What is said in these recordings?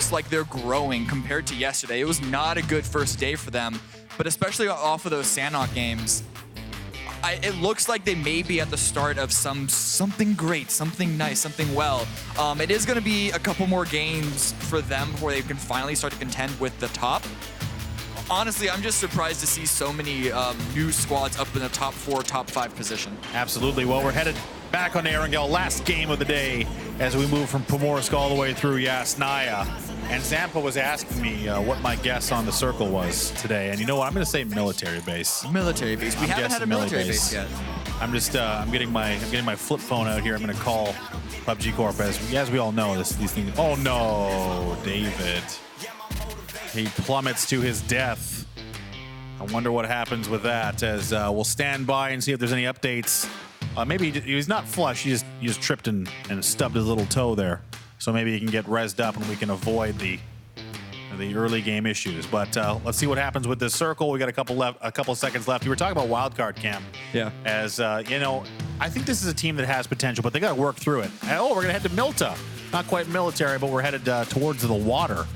looks like they're growing compared to yesterday. It was not a good first day for them, but especially off of those Sanhok games, it looks like they may be at the start of something great, something nice, something well. It is going to be a couple more games for them before they can finally start to contend with the top. Honestly, I'm just surprised to see so many new squads up in the top 4, top 5 position. Absolutely. Well, we're headed back on Erangel, last game of the day, as we move from Pomorsk all the way through Yasnaya. And Zampa was asking me what my guess on the circle was today. And you know what? I'm going to say military base. Military base. We haven't had a military base yet. I'm just I'm getting my flip phone out here. I'm going to call PUBG Corp as we all know these things. Oh no, David. He plummets to his death. I wonder what happens with that, as we'll stand by and see if there's any updates. Maybe he's not flush. He just tripped and stubbed his little toe there. So maybe he can get rezzed up and we can avoid the early game issues. But let's see what happens with this circle. We got a couple seconds left. You were talking about wildcard, Cam. Yeah. As you know, I think this is a team that has potential, but they got to work through it. Oh, we're gonna head to Milta. Not quite military, but we're headed towards the water.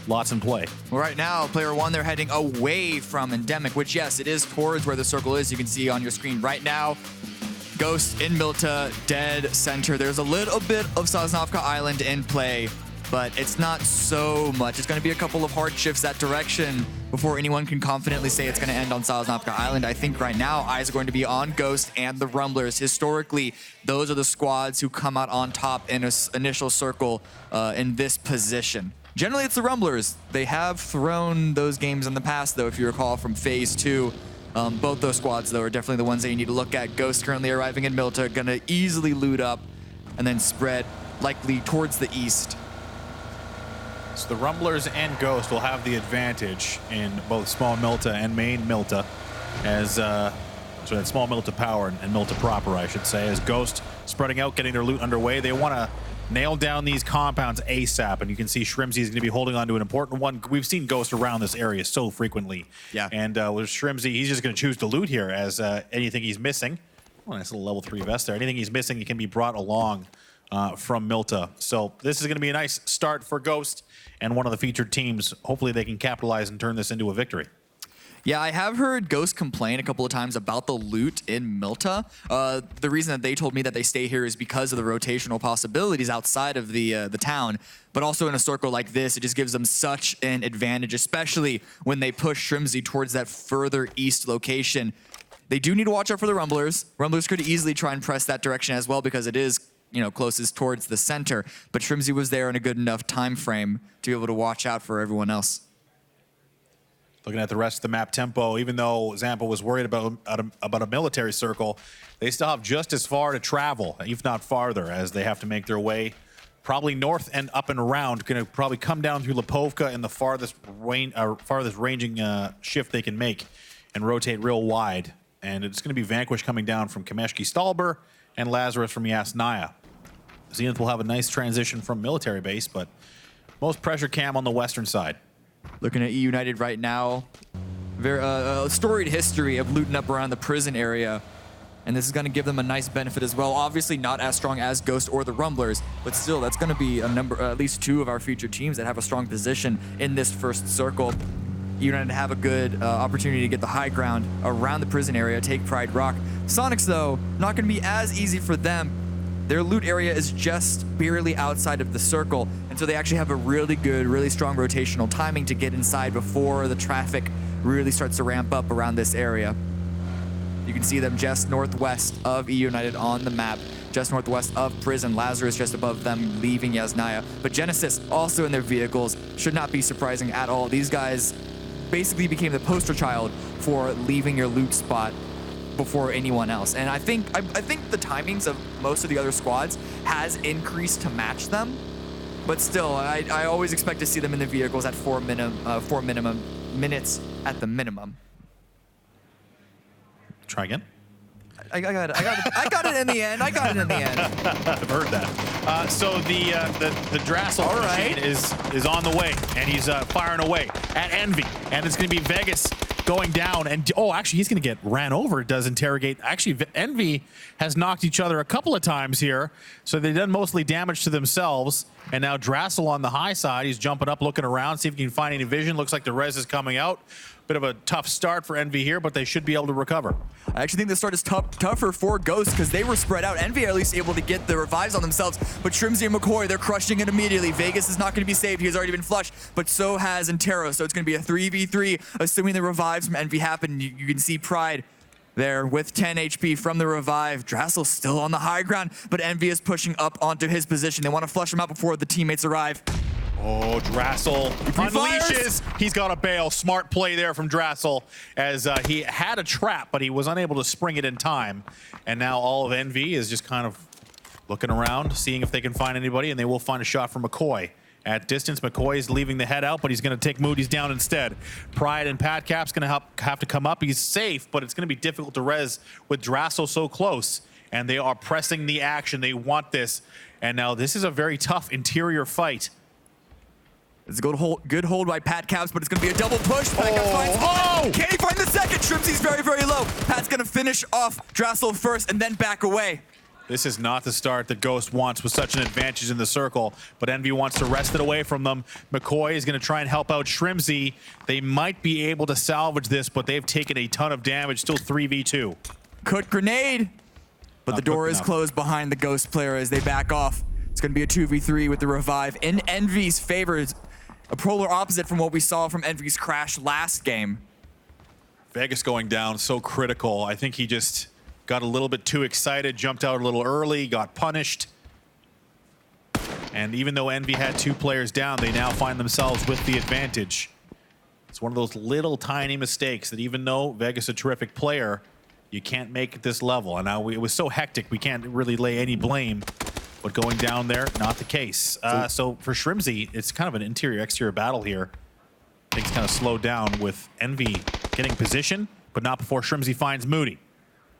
Lots in play. Well, right now, player 1, they're heading away from Endemic, which, yes, it is towards where the circle is. You can see on your screen right now. Ghost in Milta, dead center. There's a little bit of Sosnovka Island in play, but it's not so much. It's going to be a couple of hard shifts that direction before anyone can confidently say it's going to end on Sosnovka Island. I think right now, eyes are going to be on Ghost and the Rumblers. Historically, those are the squads who come out on top in an initial circle in this position. Generally, it's the Rumblers. They have thrown those games in the past, though, if you recall, from Phase 2. Both those squads, though, are definitely the ones that you need to look at. Ghost currently arriving in Milta, going to easily loot up and then spread likely towards the east. So the Rumblers and Ghost will have the advantage in both small Milta and main Milta, as so that small Milta power and Milta proper, I should say, as Ghost spreading out, getting their loot underway. They want to nail down these compounds ASAP, and you can see Shrimzy is going to be holding on to an important one. We've seen Ghost around this area so frequently. Yeah. And with Shrimzy, he's just going to choose to loot here, as anything he's missing. Oh, nice little level 3 vest there. Anything he's missing, he can be brought along from Milta. So this is going to be a nice start for Ghost and one of the featured teams. Hopefully they can capitalize and turn this into a victory. Yeah, I have heard Ghost complain a couple of times about the loot in Milta. The reason that they told me that they stay here is because of the rotational possibilities outside of the town. But also in a circle like this, it just gives them such an advantage, especially when they push Shrimzy towards that further east location. They do need to watch out for the Rumblers. Rumblers could easily try and press that direction as well because it is, you know, closest towards the center. But Shrimzy was there in a good enough time frame to be able to watch out for everyone else. Looking at the rest of the map tempo, even though Zampa was worried about a military circle, they still have just as far to travel, if not farther, as they have to make their way probably north and up and around. Going to probably come down through Lipovka in the farthest ranging shift they can make and rotate real wide. And it's going to be Vanquish coming down from Kameshki Stalber and Lazarus from Yasnaya. Zenith will have a nice transition from military base, but most pressure cam on the western side. Looking at E United right now, very storied history of looting up around the prison area, and this is going to give them a nice benefit as well. Obviously not as strong as Ghost or the Rumblers, but still that's going to be a number, at least 2 of our featured teams that have a strong position in this first circle. E United have a good opportunity to get the high ground around the prison area, take Pride Rock. Sonics, though, not going to be as easy for them. Their loot area is just barely outside of the circle, and so they actually have a really good, really strong rotational timing to get inside before the traffic really starts to ramp up around this area. You can see them just northwest of E United on the map, just northwest of Prison. Lazarus just above them, leaving Yasnaya. But Genesis also in their vehicles. Should not be surprising at all. These guys basically became the poster child for leaving your loot spot before anyone else. And I think the timings of most of the other squads has increased to match them, but still, I always expect to see them in the vehicles at 4 minimum minutes at the minimum. Try again. I got it in the end. I've heard that. So the Drassel machine is on the way, and he's firing away at Envy, and it's going to be Vegas going down, and oh, actually, he's going to get ran over. Does Interrogate. Actually, Envy has knocked each other a couple of times here, so they've done mostly damage to themselves. And now Drassel on the high side. He's jumping up, looking around, see if he can find any vision. Looks like the res is coming out. Bit of a tough start for Envy here, but they should be able to recover. I actually think the start is tougher for Ghost because they were spread out. Envy are at least able to get the revives on themselves, but Shrimsy and McCoy, they're crushing it immediately. Vegas is not going to be saved. He has already been flushed, but so has Intero. So it's going to be a 3v3, assuming the revives from Envy happen. You can see Pride there with 10 HP from the revive. Drassel still on the high ground, but Envy is pushing up onto his position. They want to flush him out before the teammates arrive. Oh, Drassel unleashes. He's got a bail. Smart play there from Drassel as he had a trap, but he was unable to spring it in time. And now all of Envy is just kind of looking around, seeing if they can find anybody, and they will find a shot from McCoy. At distance, McCoy is leaving the head out, but he's going to take Moody's down instead. Pride and Pat Cap's going to have to come up. He's safe, but it's going to be difficult to res with Drassel so close. And they are pressing the action. They want this. And now this is a very tough interior fight. It's a good hold by Pat Caps, but it's going to be a double push. Pat Caps finds Can he find the second? Shrimsy's very, very low. Pat's going to finish off Drassel first and then back away. This is not the start that Ghost wants with such an advantage in the circle, but Envy wants to wrest it away from them. McCoy is going to try and help out Shrimsy. They might be able to salvage this, but they've taken a ton of damage. Still 3v2. Cooked grenade, but the door is closed behind the Ghost player as they back off. It's going to be a 2v3 with the revive in Envy's favor. A polar opposite from what we saw from Envy's crash last game. Vegas going down, so critical. I think he just got a little bit too excited, jumped out a little early, got punished. And even though Envy had 2 players down, they now find themselves with the advantage. It's one of those little tiny mistakes that even though Vegas is a terrific player, you can't make at this level. And now it was so hectic, we can't really lay any blame. But going down there, not the case. So for Shrimsy, it's kind of an interior-exterior battle here. Things kind of slowed down with Envy getting position, but not before Shrimsy finds Moody.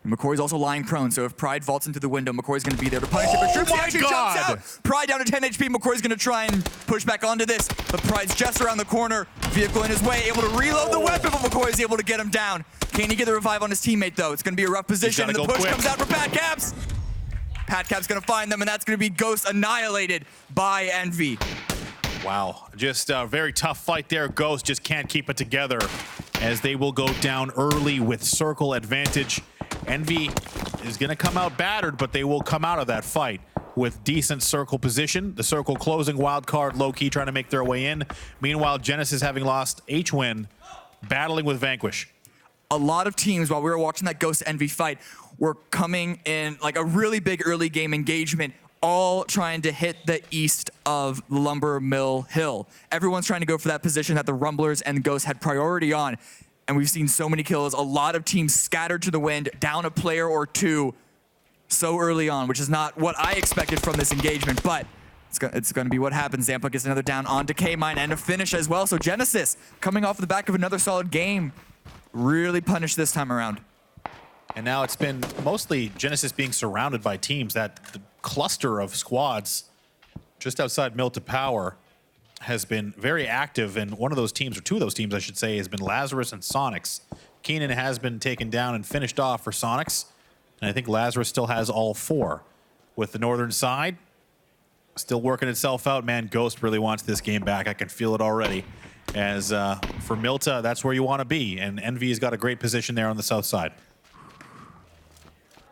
McCoy's also lying prone, so if Pride vaults into the window, McCoy's going to be there to punish it. But Shrimsy actually jumps out. Pride down to 10 HP. McCoy's going to try and push back onto this, but Pride's just around the corner. Vehicle in his way, able to reload the weapon, but McCoy is able to get him down. Can he get the revive on his teammate, though? It's going to be a rough position, and the push comes out for Pat Caps. Pat Cap's going to find them, and that's going to be Ghost annihilated by Envy. Wow, just a very tough fight there. Ghost just can't keep it together as they will go down early with circle advantage. Envy is going to come out battered, but they will come out of that fight with decent circle position. The circle closing wild card low-key trying to make their way in. Meanwhile, Genesis having lost H-Win, battling with Vanquish. A lot of teams, while we were watching that Ghost Envy fight, were coming in like a really big early game engagement, all trying to hit the east of Lumber Mill Hill. Everyone's trying to go for that position that the Rumblers and Ghost had priority on. And we've seen so many kills, a lot of teams scattered to the wind, down a player or two so early on, which is not what I expected from this engagement, but it's going to be what happens. Zampa gets another down onto K-Mine and a finish as well. So Genesis, coming off the back of another solid game, really punished this time around. And now it's been mostly Genesis being surrounded by teams. That the cluster of squads just outside Mill to Power has been very active. And one of those teams, or 2 of those teams, I should say, has been Lazarus and Sonics. Keenan has been taken down and finished off for Sonics. And I think Lazarus still has all 4. With the northern side still working itself out, man, Ghost really wants this game back. I can feel it already. As for Milta, that's where you want to be. And Envy's got a great position there on the south side.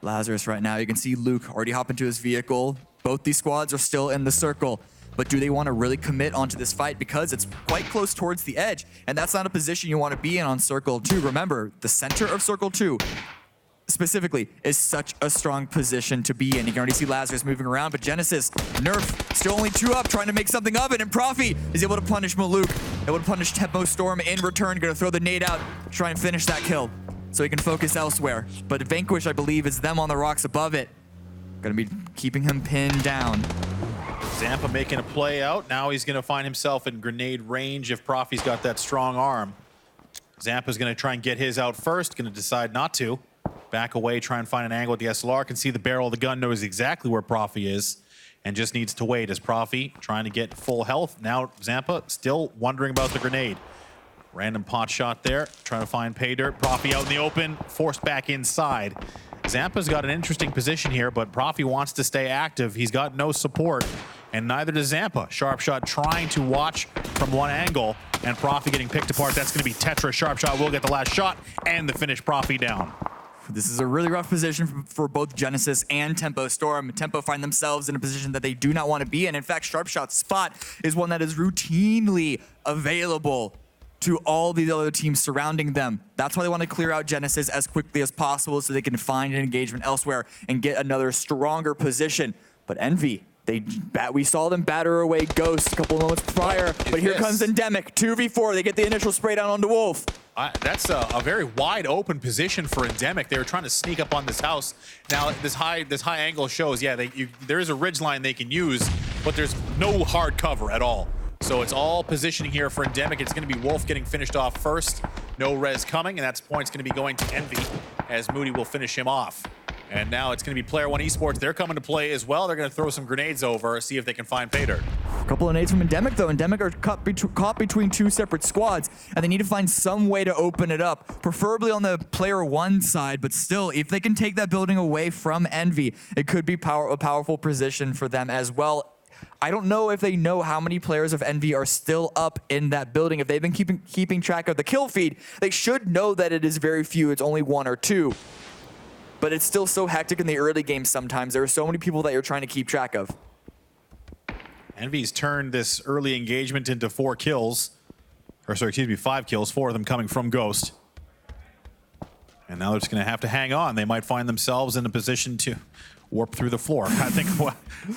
Lazarus right now, you can see Luke already hop into his vehicle. Both these squads are still in the circle, but do they want to really commit onto this fight because it's quite close towards the edge, and that's not a position you want to be in on Circle 2. Remember, the center of Circle 2 specifically is such a strong position to be in. You can already see Lazarus moving around, but Genesis, Nerf, still only 2 up, trying to make something of it, and Profi is able to punish Maluk, able to punish Tempo Storm in return, going to throw the nade out, try and finish that kill so he can focus elsewhere. But Vanquish, I believe, is them on the rocks above it. Going to be keeping him pinned down. Zampa making a play out. Now he's going to find himself in grenade range if Profi's got that strong arm. Zampa's going to try and get his out first, going to decide not to. Back away, try and find an angle with the SLR. Can see the barrel of the gun, knows exactly where Profi is, and just needs to wait as Profi trying to get full health. Now Zampa still wondering about the grenade. Random pot shot there, trying to find pay dirt. Profi out in the open, forced back inside. Zampa's got an interesting position here, but Profi wants to stay active. He's got no support, and neither does Zampa. Sharp shot trying to watch from one angle, and Profi getting picked apart. That's going to be Tetra. Sharp shot will get the last shot, and the finish. Profi down. This is a really rough position for both Genesis and Tempo Storm. Tempo find themselves in a position that they do not want to be in. In fact, Sharp Shot's spot is one that is routinely available to all these other teams surrounding them. That's why they want to clear out Genesis as quickly as possible so they can find an engagement elsewhere and get another stronger position. But Envy, we saw them batter away Ghost a couple of moments prior, but here comes Endemic, 2v4. They get the initial spray down onto Wolf. That's a very wide open position for Endemic. They were trying to sneak up on this house. Now this high angle shows, yeah, there is a ridge line they can use, but there's no hard cover at all. So it's all positioning here for Endemic. It's going to be Wolf getting finished off first. No res coming, and that's points going to be going to Envy as Moody will finish him off. And now it's going to be Player One Esports. They're coming to play as well. They're going to throw some grenades over, see if they can find pay dirt. A couple of nades from Endemic, though. Endemic are caught between two separate squads, and they need to find some way to open it up, preferably on the Player One side. But still, if they can take that building away from Envy, it could be a powerful position for them as well. I don't know if they know how many players of Envy are still up in that building. If they've been keeping track of the kill feed, they should know that it is very few. It's only 1 or 2. But it's still so hectic in the early game sometimes. There are so many people that you're trying to keep track of. Envy's turned this early engagement into 4 kills. Or sorry, excuse me, 5 kills, 4 of them coming from Ghost. And now they're just going to have to hang on. They might find themselves in a position to warp through the floor. I think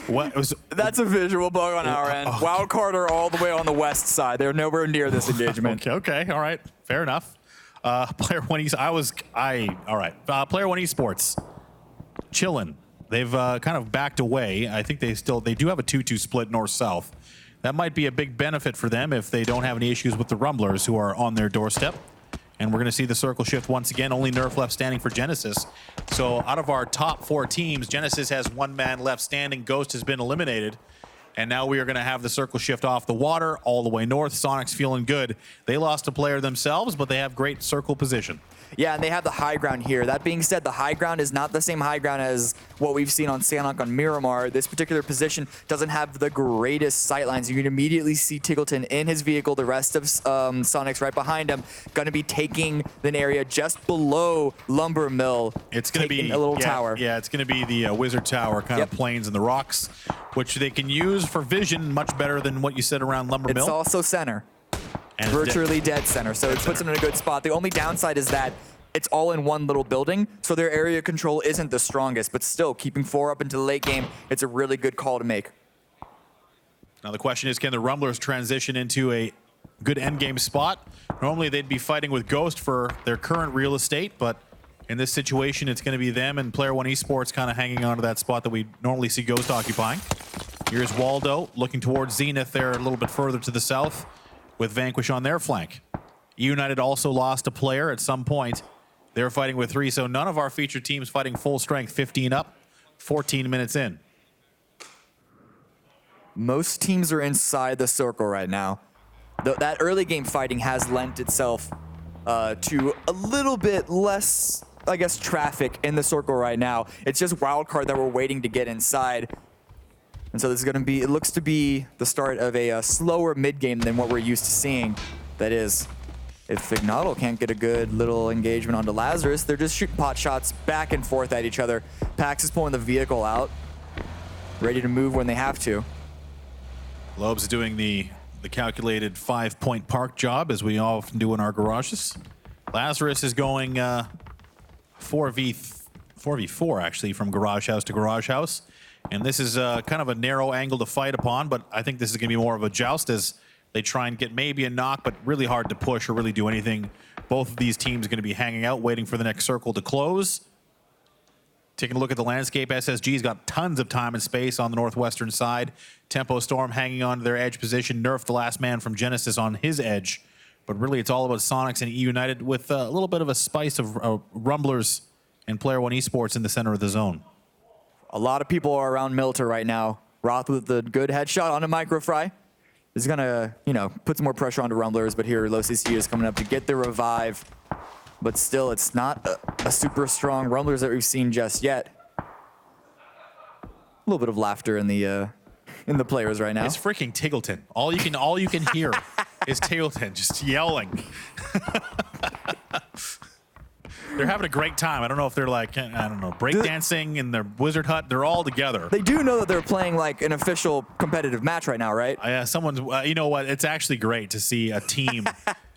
what was... That's a visual bug on our end. Okay. Wildcard are all the way on the west side. They're nowhere near this engagement. Okay, all right, fair enough. Player One Esports. Player One Esports, chilling. They've kind of backed away. I think they do have a 2-2 split north-south. That might be a big benefit for them if they don't have any issues with the Rumblers who are on their doorstep. And we're going to see the circle shift once again. Only Nerf left standing for Genesis. So out of our top 4 teams, Genesis has 1 man left standing. Ghost has been eliminated. And now we are going to have the circle shift off the water all the way north. Sonic's feeling good. They lost a player themselves, but they have great circle position. Yeah, and they have the high ground here. That being said, the high ground is not the same high ground as what we've seen on Sanhok on Miramar. This particular position doesn't have the greatest sightlines. You can immediately see Tiggleton in his vehicle, the rest of Sonic's right behind him, going to be taking an area just below Lumber Mill. It's going to be a little tower. Yeah, it's going to be the Wizard Tower kind of plains and the rocks, which they can use for vision much better than what you said around Lumber Mill. It's also center. And virtually dead center, so it puts them in a good spot. The only downside is that it's all in one little building, so their area control isn't the strongest, but still, keeping 4 up into the late game, it's a really good call to make. Now the question is, can the Rumblers transition into a good endgame spot? Normally they'd be fighting with Ghost for their current real estate, but in this situation, it's going to be them and Player One Esports kind of hanging on to that spot that we normally see Ghost occupying. Here's Waldo looking towards Zenith there a little bit further to the south, with Vanquish on their flank. United also lost a player at some point. They're fighting with 3, so none of our featured teams fighting full strength, 15 up, 14 minutes in. Most teams are inside the circle right now. That early game fighting has lent itself to a little bit less, I guess, traffic in the circle right now. It's just Wildcard that we're waiting to get inside. And so this is going to be, it looks to be the start of a slower mid-game than what we're used to seeing. That is, if Ignatl can't get a good little engagement onto Lazarus, they're just shooting pot shots back and forth at each other. Pax is pulling the vehicle out, ready to move when they have to. Lobes is doing the calculated 5-point park job, as we often do in our garages. Lazarus is going 4v4, actually, from garage house to garage house. And this is kind of a narrow angle to fight upon, but I think this is going to be more of a joust as they try and get maybe a knock, but really hard to push or really do anything. Both of these teams are going to be hanging out, waiting for the next circle to close. Taking a look at the landscape, SSG's got tons of time and space on the northwestern side. Tempo Storm hanging on to their edge position. Nerf, the last man from Genesis, on his edge. But really, it's all about Sonics and E United with a little bit of a spice of Rumblers and Player One Esports in the center of the zone. A lot of people are around Milter right now. Roth with the good headshot on a Microfry. This is gonna, you know, put some more pressure onto Rumblers, but here Low CC is coming up to get the revive. But still, it's not a super strong Rumblers that we've seen just yet. A little bit of laughter in the players right now. It's freaking Tiggleton. All you can hear is Tiggleton just yelling. They're having a great time. I don't know if they're like, I don't know, breakdancing in their wizard hut. They're all together. They do know that they're playing like an official competitive match right now, right? Yeah, someone's, you know what? It's actually great to see a team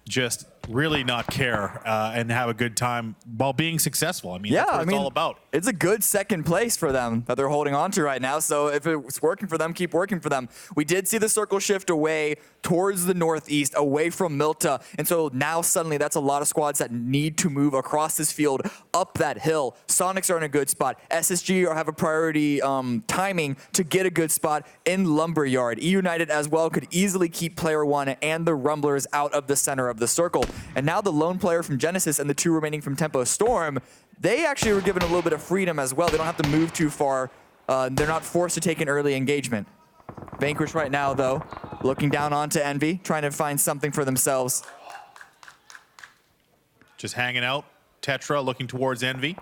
just really not care and have a good time while being successful. I mean, yeah, that's what it's all about. It's a good second place for them that they're holding on to right now. So if it's working for them, keep working for them. We did see the circle shift away towards the northeast, away from Milta. And so now suddenly that's a lot of squads that need to move across this field, up that hill. Sonics are in a good spot. SSG have a priority timing to get a good spot in Lumberyard. E United as well could easily keep player one and the Rumblers out of the center of the circle. And now the lone player from Genesis and the two remaining from Tempo Storm, they actually were given a little bit of freedom as well. They don't have to move too far. They're not forced to take an early engagement. Vanquish right now, though, looking down onto Envy, trying to find something for themselves. Just hanging out. Tetra looking towards Envy,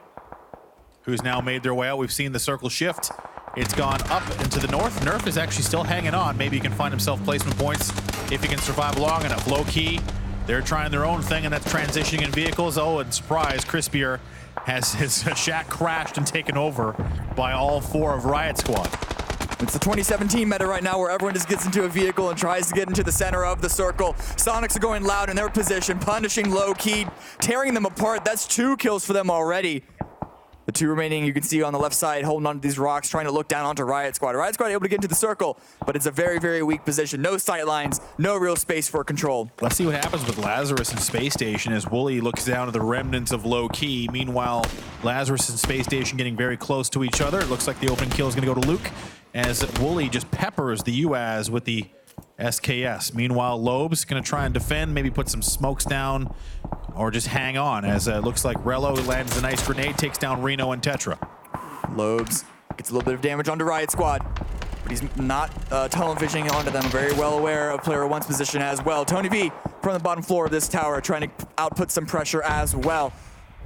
who's now made their way out. We've seen the circle shift. It's gone up into the north. Nerf is actually still hanging on. Maybe he can find himself placement points if he can survive long enough. Low key, they're trying their own thing, and that's transitioning in vehicles. Oh, and surprise, Crispier has his shack crashed and taken over by all four of Riot Squad. It's the 2017 meta right now where everyone just gets into a vehicle and tries to get into the center of the circle. Sonics are going loud in their position, punishing low key, tearing them apart. That's 2 kills for them already. The 2 remaining, you can see on the left side, holding onto these rocks, trying to look down onto Riot Squad. Riot Squad able to get into the circle, but it's a very, very weak position. No sight lines, no real space for control. Let's see what happens with Lazarus and Space Station as Wooly looks down at the remnants of Low Key. Meanwhile, Lazarus and Space Station getting very close to each other. It looks like the opening kill is going to go to Luke as Wooly just peppers the UAZ with the SKS. Meanwhile, Loeb's going to try and defend, maybe put some smokes down, or just hang on, as it looks like Rello lands a nice grenade, takes down Reno and Tetra. Loeb's gets a little bit of damage onto Riot Squad, but he's not tunnel fishing onto them. Very well aware of player one's position as well. Tony V from the bottom floor of this tower trying to output some pressure as well.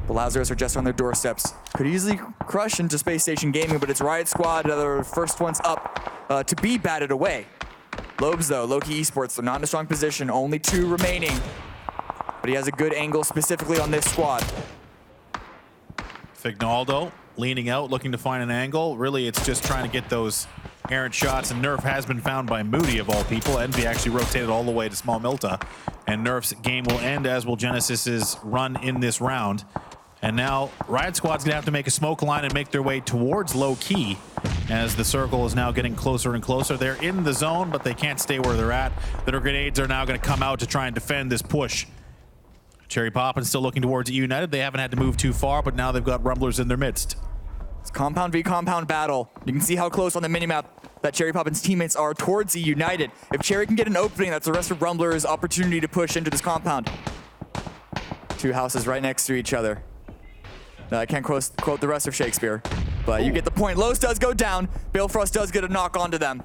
The Lazarus are just on their doorsteps. Could easily crush into Space Station Gaming, but it's Riot Squad, the first ones up to be batted away. Loeb's, though, Low-Key Esports, they're not in a strong position. Only 2 remaining. But he has a good angle specifically on this squad. Fignaldo leaning out, looking to find an angle. Really, it's just trying to get those errant shots, and Nerf has been found by Moody, of all people. Envy actually rotated all the way to Small Milta, and Nerf's game will end, as will Genesis's run in this round. And now Riot Squad's gonna have to make a smoke line and make their way towards Low Key, as the circle is now getting closer and closer. They're in the zone, but they can't stay where they're at. Their grenades are now gonna come out to try and defend this push. Cherry Poppins still looking towards E United. They haven't had to move too far, but now they've got Rumblers in their midst. It's compound v compound battle. You can see how close on the minimap that Cherry Poppins' teammates are towards E United. If Cherry can get an opening, that's the rest of Rumblers' opportunity to push into this compound. 2 houses right next to each other. I can't quote the rest of Shakespeare, but you get the point. Lowe's does go down. Balefrost does get a knock onto them.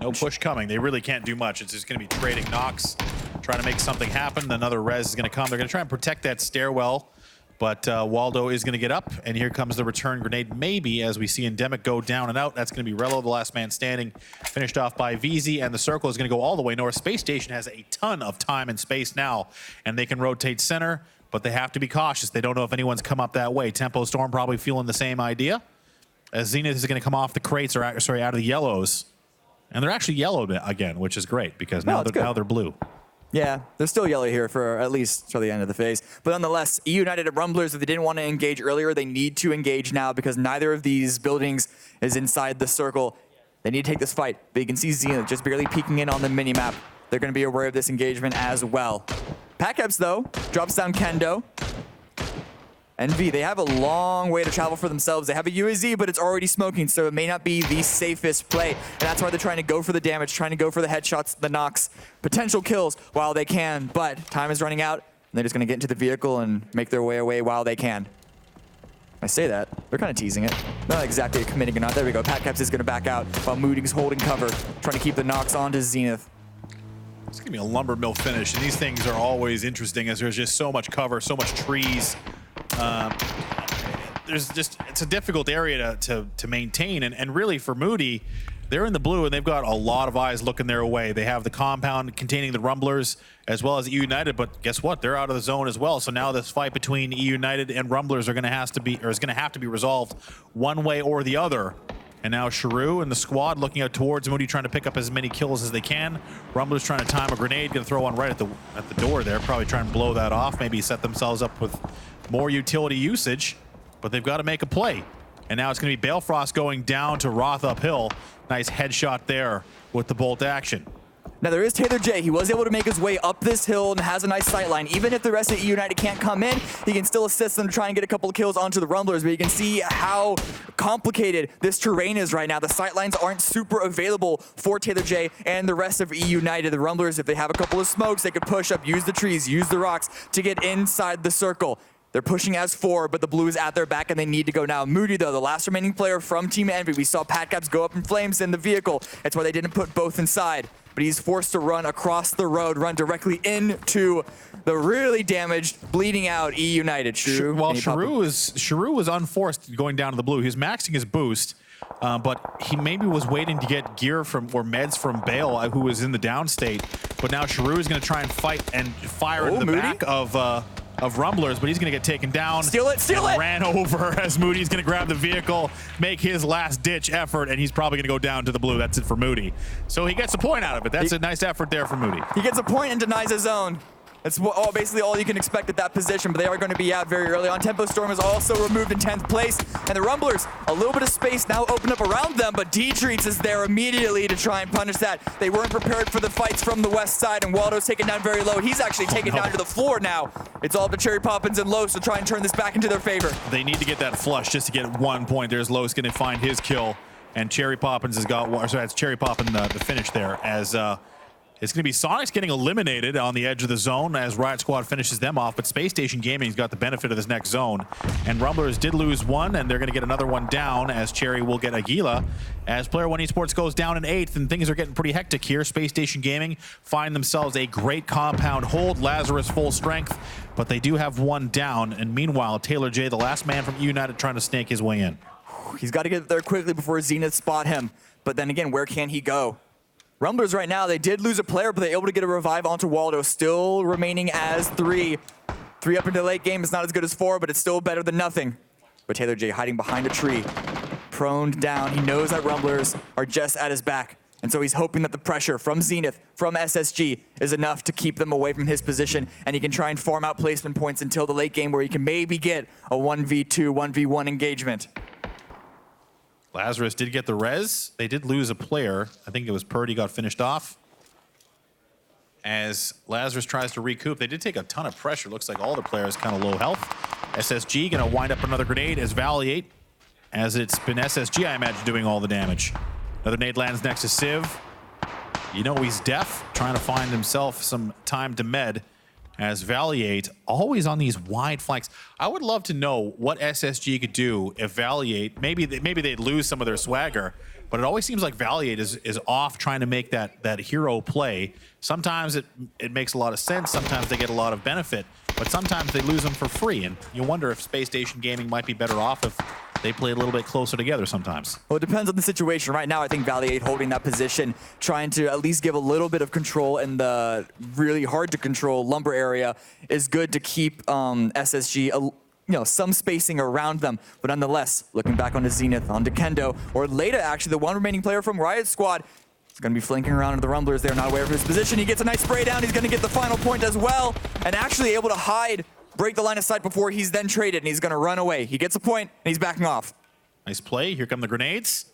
No push coming. They really can't do much. It's just going to be trading knocks, trying to make something happen. Another res is going to come. They're going to try and protect that stairwell, but Waldo is going to get up, and here comes the return grenade, maybe, as we see Endemic go down and out. That's going to be Rello, the last man standing, finished off by VZ, and the circle is going to go all the way north. Space Station has a ton of time and space now, and they can rotate center, but they have to be cautious. They don't know if anyone's come up that way. Tempo Storm probably feeling the same idea, as Zenith is going to come off the crates, or sorry, out of the yellows. And they're actually yellow again, which is great, because now they're blue. Yeah, they're still yellow here for at least till the end of the phase. But nonetheless, E United and Rumblers, if they didn't want to engage earlier, they need to engage now, because neither of these buildings is inside the circle. They need to take this fight. But you can see Zenith just barely peeking in on the minimap. They're going to be aware of this engagement as well. Packeps, though, drops down Kendo. NV, they have a long way to travel for themselves. They have a UAZ, but it's already smoking, so it may not be the safest play. And that's why they're trying to go for the damage, trying to go for the headshots, the knocks, potential kills while they can. But time is running out, and they're just going to get into the vehicle and make their way away while they can. I say that, they're kind of teasing it. Not exactly committing or not. There we go. Pat Caps is going to back out while Moody's holding cover, trying to keep the knocks on to Zenith. It's going to be a lumber mill finish, and these things are always interesting as there's just so much cover, so much trees. It's a difficult area to maintain, and really for Moody, they're in the blue and they've got a lot of eyes looking their way. They have the compound containing the Rumblers as well as E United, but guess what? They're out of the zone as well. So now this fight between E United and Rumblers is going to have to be resolved one way or the other. And now Sharu and the squad looking out towards Moody, trying to pick up as many kills as they can. Rumblers trying to time a grenade, going to throw one right at the door there, probably trying to blow that off, maybe set themselves up with more utility usage, but they've got to make a play. And now it's going to be Balefrost going down to Roth uphill. Nice headshot there with the bolt action. Now there is Taylor J. He was able to make his way up this hill and has a nice sightline. Even if the rest of E United can't come in, he can still assist them to try and get a couple of kills onto the Rumblers. But you can see how complicated this terrain is right now. The sightlines aren't super available for Taylor J. and the rest of E United. The Rumblers, if they have a couple of smokes, they could push up, use the trees, use the rocks to get inside the circle. They're pushing as 4, but the blue is at their back and they need to go now. Moody, though, the last remaining player from Team Envy. We saw Pat Caps go up in flames in the vehicle. That's why they didn't put both inside. But he's forced to run across the road, run directly into the really damaged, bleeding out E United. Well, Sharu was unforced going down to the blue. He was maxing his boost, but he maybe was waiting to get gear or meds from Bale, who was in the down state. But now Sharu is going to try and fight and fire into the Moody? back of Rumblers, but he's going to get taken down. Steal it! Ran over as Moody's going to grab the vehicle, make his last-ditch effort, and he's probably going to go down to the blue. That's it for Moody. So he gets a point out of it. That's a nice effort there for Moody. He gets a point and denies his own. That's basically all you can expect at that position, but they are going to be out very early on. Tempo Storm is also removed in 10th place, and the Rumblers, a little bit of space now open up around them, but D-Treats is there immediately to try and punish that. They weren't prepared for the fights from the west side, and Waldo's taken down very low. He's actually taken down to the floor now. It's all up to Cherry Poppins and Los to try and turn this back into their favor. They need to get that flush just to get 1 point. There's Los going to find his kill, and Cherry Poppins has got one. Sorry, it's Cherry Poppin the finish there as it's going to be Sonics getting eliminated on the edge of the zone as Riot Squad finishes them off, but Space Station Gaming's got the benefit of this next zone. And Rumblers did lose one, and they're going to get another one down as Cherry will get Aguila. As Player One Esports goes down in 8th, and things are getting pretty hectic here. Space Station Gaming find themselves a great compound hold. Lazarus full strength, but they do have one down. And meanwhile, Taylor J, the last man from United, trying to snake his way in. He's got to get there quickly before Zenith spot him. But then again, where can he go? Rumblers right now, they did lose a player, but they're able to get a revive onto Waldo, still remaining as 3. 3 up into the late game is not as good as 4, but it's still better than nothing. But Taylor J hiding behind a tree, prone down. He knows that Rumblers are just at his back, and so he's hoping that the pressure from Zenith, from SSG, is enough to keep them away from his position, and he can try and farm out placement points until the late game where he can maybe get a 1v2, 1v1 engagement. Lazarus did get the res. They did lose a player. I think it was Purdy got finished off. As Lazarus tries to recoup, they did take a ton of pressure. Looks like all the players kind of low health. SSG going to wind up another grenade as Valiate, as it's been SSG, I imagine, doing all the damage. Another nade lands next to Civ. You know he's deaf, trying to find himself some time to med. As Valiate, always on these wide flanks. I would love to know what SSG could do if Valiate, maybe they'd lose some of their swagger, but it always seems like Valiate is off trying to make that hero play. Sometimes it makes a lot of sense, sometimes they get a lot of benefit, but sometimes they lose them for free, and you wonder if Space Station Gaming might be better off if they play a little bit closer together sometimes. Well, it depends on the situation. Right now, I think Valiate holding that position, trying to at least give a little bit of control in the really hard to control lumber area is good to keep SSG, some spacing around them. But nonetheless, looking back onto Zenith, onto Kendo, or Leda, actually, the one remaining player from Riot Squad, is going to be flanking around into the Rumblers. They're not aware of his position. He gets a nice spray down. He's going to get the final point as well, and actually able to hide, break the line of sight before he's then traded, and he's going to run away. He gets a point, and he's backing off. Nice play. Here come the grenades.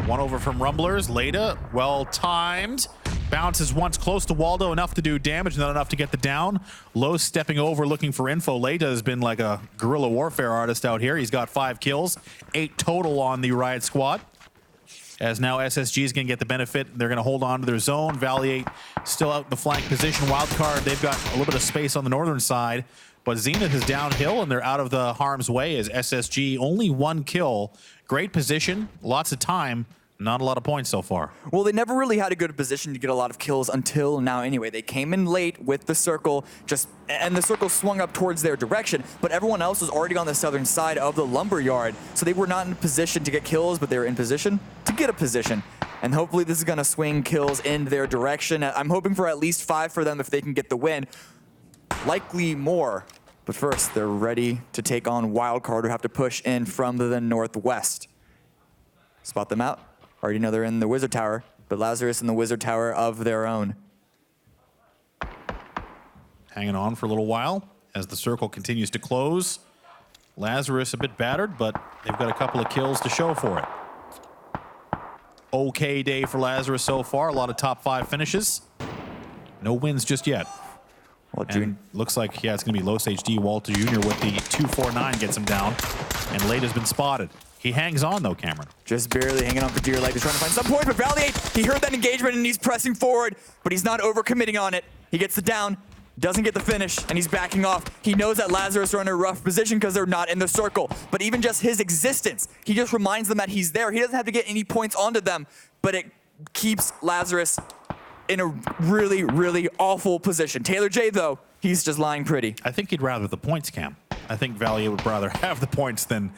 One over from Rumblers. Leda, well timed. Bounces once close to Waldo, enough to do damage, not enough to get the down. Low stepping over, looking for info. Leda has been like a guerrilla warfare artist out here. He's got 5 kills, 8 total on the Riot Squad. as now SSG is going to get the benefit. They're going to hold on to their zone. Valiant still out in the flank position. Wildcard, they've got a little bit of space on the northern side, but Zenith is downhill and they're out of the harm's way as SSG only 1 kill. Great position, lots of time. Not a lot of points so far. Well, they never really had a good position to get a lot of kills until now anyway. They came in late with the circle, and the circle swung up towards their direction, but everyone else was already on the southern side of the lumberyard, so they were not in position to get kills, but they were in position to get a position. And hopefully this is going to swing kills in their direction. I'm hoping for at least 5 for them if they can get the win. Likely more. But first, they're ready to take on Wildcard, who have to push in from the northwest. Spot them out. Already know they're in the Wizard Tower, but Lazarus in the Wizard Tower of their own. Hanging on for a little while as the circle continues to close. Lazarus a bit battered, but they've got a couple of kills to show for it. Okay day for Lazarus so far. A lot of top 5 finishes. No wins just yet. Well, And looks like, yeah, it's going to be Los HD. Walter Jr. with the 249 gets him down. And Late has been spotted. He hangs on, though, Cameron. just barely hanging on for dear life. He's trying to find some point, but Valiant, he heard that engagement and he's pressing forward, but he's not overcommitting on it. He gets the down, doesn't get the finish, and he's backing off. He knows that Lazarus are in a rough position because they're not in the circle, but even just his existence, he just reminds them that he's there. He doesn't have to get any points onto them, but it keeps Lazarus in a really, really awful position. Taylor J, though, he's just lying pretty. I think he'd rather the points, Cam. I think Valiant would rather have the points than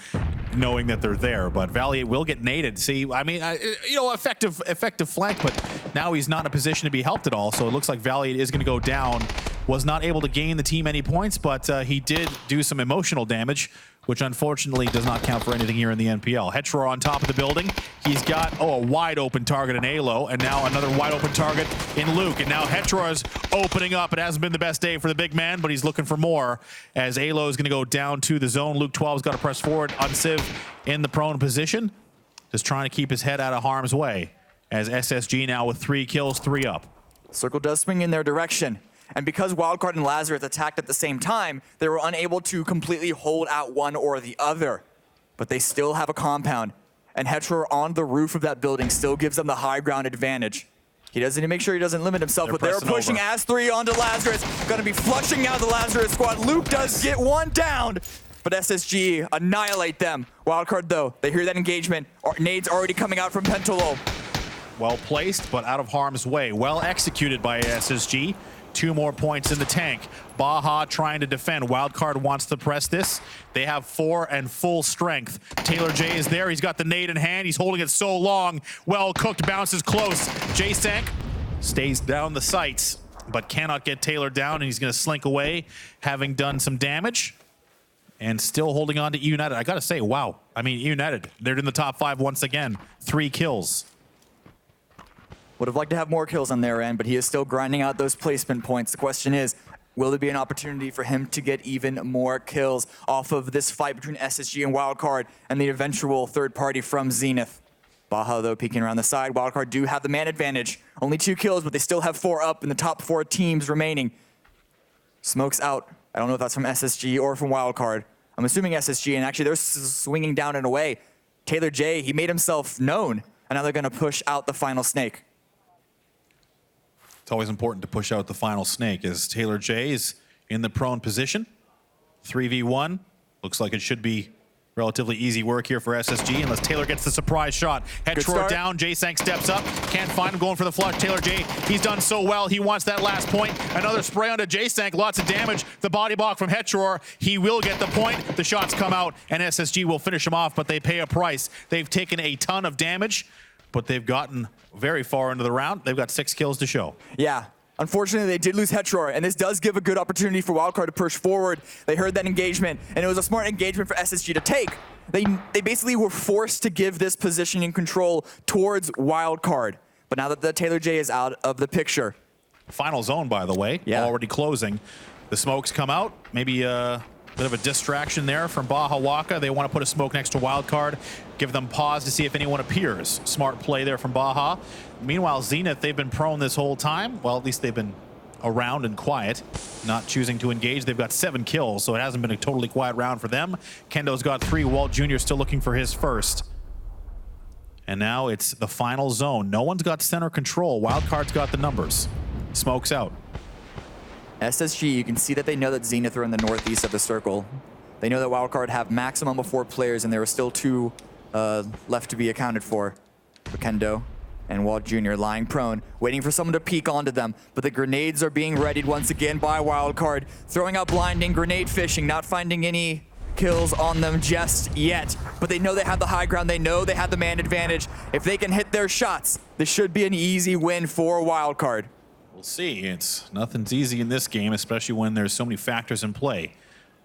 knowing that they're there. But Valiant will get naded. See, I mean, effective flank, but now he's not in a position to be helped at all. So it looks like Valiant is going to go down. Was not able to gain the team any points, but he did do some emotional damage, which unfortunately does not count for anything here in the NPL. Hetro on top of the building. He's got, a wide open target in Alo, and now another wide open target in Luke. And now Hetro is opening up. It hasn't been the best day for the big man, but he's looking for more as Alo is going to go down to the zone. Luke 12's got to press forward. Unciv in the prone position, just trying to keep his head out of harm's way as SSG now with 3 kills, 3 up. Circle does swing in their direction. And because Wildcard and Lazarus attacked at the same time, they were unable to completely hold out one or the other. But they still have a compound. And Hetro on the roof of that building still gives them the high ground advantage. He doesn't need to make sure he doesn't limit himself, but they're pushing As3 onto Lazarus. Gonna be flushing out the Lazarus squad. Luke does get one down, but SSG annihilate them. Wildcard, though, they hear that engagement. Nades already coming out from Pentalo. Well placed, but out of harm's way. Well executed by SSG. 2 more points in the tank. Baja trying to defend. Wildcard wants to press this. They have 4 and full strength. Taylor J is there. He's got the nade in hand. He's holding it so long. Well cooked, bounces close. J-Sank stays down the sights, but cannot get Taylor down, and he's going to slink away, having done some damage. And still holding on to E United. I got to say, wow. I mean, E United, they're in the top 5 once again. 3 kills. Would have liked to have more kills on their end, but he is still grinding out those placement points. The question is, will there be an opportunity for him to get even more kills off of this fight between SSG and Wildcard and the eventual third party from Zenith? Baja, though, peeking around the side. Wildcard do have the man advantage. Only 2 kills, but they still have 4 up in the top 4 teams remaining. Smoke's out. I don't know if that's from SSG or from Wildcard. I'm assuming SSG, and actually they're swinging down and away. Taylor J, he made himself known, and now they're going to push out the final snake. It's always important to push out the final snake as Taylor J is in the prone position. 3v1. Looks like it should be relatively easy work here for SSG unless Taylor gets the surprise shot. Hetro down, J-Sank steps up. Can't find him, going for the flush. Taylor J, he's done so well. He wants that last point. Another spray onto J-Sank, lots of damage. The body block from Hetro. He will get the point. The shots come out and SSG will finish him off, but they pay a price. They've taken a ton of damage, but they've gotten very far into the round. They've got 6 kills to show. Yeah. Unfortunately, they did lose Hetro, and this does give a good opportunity for Wildcard to push forward. They heard that engagement, and it was a smart engagement for SSG to take. They basically were forced to give this positioning control towards Wildcard. But now that the Taylor J is out of the picture. Final zone, by the way, already closing. The smokes come out. Maybe a bit of a distraction there from Baja Waka. They want to put a smoke next to Wildcard, give them pause to see if anyone appears. Smart play there from Baja. Meanwhile, Zenith, they've been prone this whole time. Well, at least they've been around and quiet, not choosing to engage. They've got 7 kills, so it hasn't been a totally quiet round for them. Kendo's got 3. Walt Jr. still looking for his first. And now it's the final zone. No one's got center control. Wildcard's got the numbers. Smoke's out. SSG, you can see that they know that Zenith are in the northeast of the circle. They know that Wildcard have maximum of 4 players, and there are still 2 left to be accounted for. Kendo and Walt Jr. lying prone, waiting for someone to peek onto them. But the grenades are being readied once again by Wildcard, throwing out blinding, grenade fishing, not finding any kills on them just yet. But they know they have the high ground. They know they have the man advantage. If they can hit their shots, this should be an easy win for Wildcard. We'll see. Nothing's easy in this game, especially when there's so many factors in play.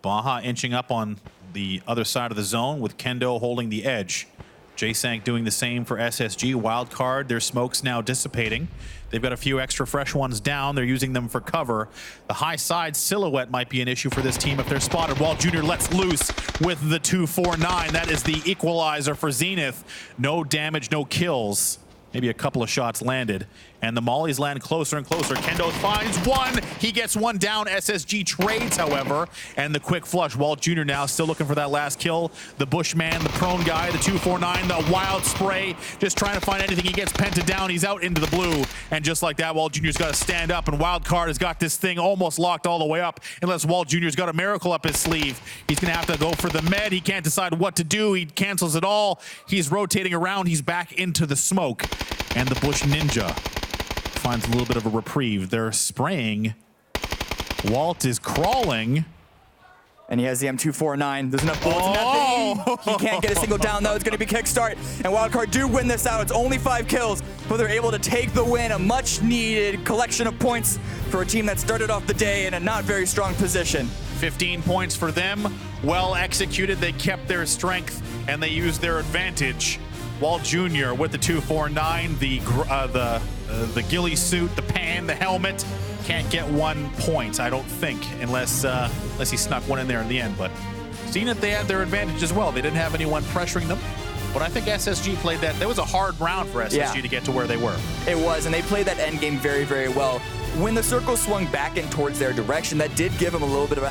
Baja inching up on the other side of the zone with Kendo holding the edge. J-Sank doing the same for SSG. Wildcard, their smoke's now dissipating. They've got a few extra fresh ones down. They're using them for cover. The high side silhouette might be an issue for this team if they're spotted. Walt Jr. lets loose with the 249. That is the equalizer for Zenith. No damage, no kills. Maybe a couple of shots landed. And the mollies land closer and closer. Kendo finds one. He gets one down. SSG trades, however. And the quick flush. Walt Jr. now still looking for that last kill. The Bushman, the prone guy, the 249, the wild spray. Just trying to find anything. He gets pented down. He's out into the blue. And just like that, Walt Jr.'s got to stand up. And Wildcard has got this thing almost locked all the way up. Unless Walt Jr.'s got a miracle up his sleeve. He's going to have to go for the med. He can't decide what to do. He cancels it all. He's rotating around. He's back into the smoke. And the Bush Ninja finds a little bit of a reprieve. They're spraying. Walt is crawling. And he has the M249. There's enough bullets in that thing. He can't get a single down, though. It's going to be kickstart. And Wildcard do win this out. It's only 5 kills, but they're able to take the win. A much-needed collection of points for a team that started off the day in a not very strong position. 15 points for them. Well executed. They kept their strength, and they used their advantage. Walt Jr. with the 249, the ghillie suit, the pan, the helmet. Can't get 1 point, I don't think, unless he snuck one in there in the end. But Zenith, they had their advantage as well. They didn't have anyone pressuring them. But I think SSG played that. That was a hard round for SSG to get to where they were. It was, and they played that end game very, very well. When the circle swung back in towards their direction, that did give them a little bit of a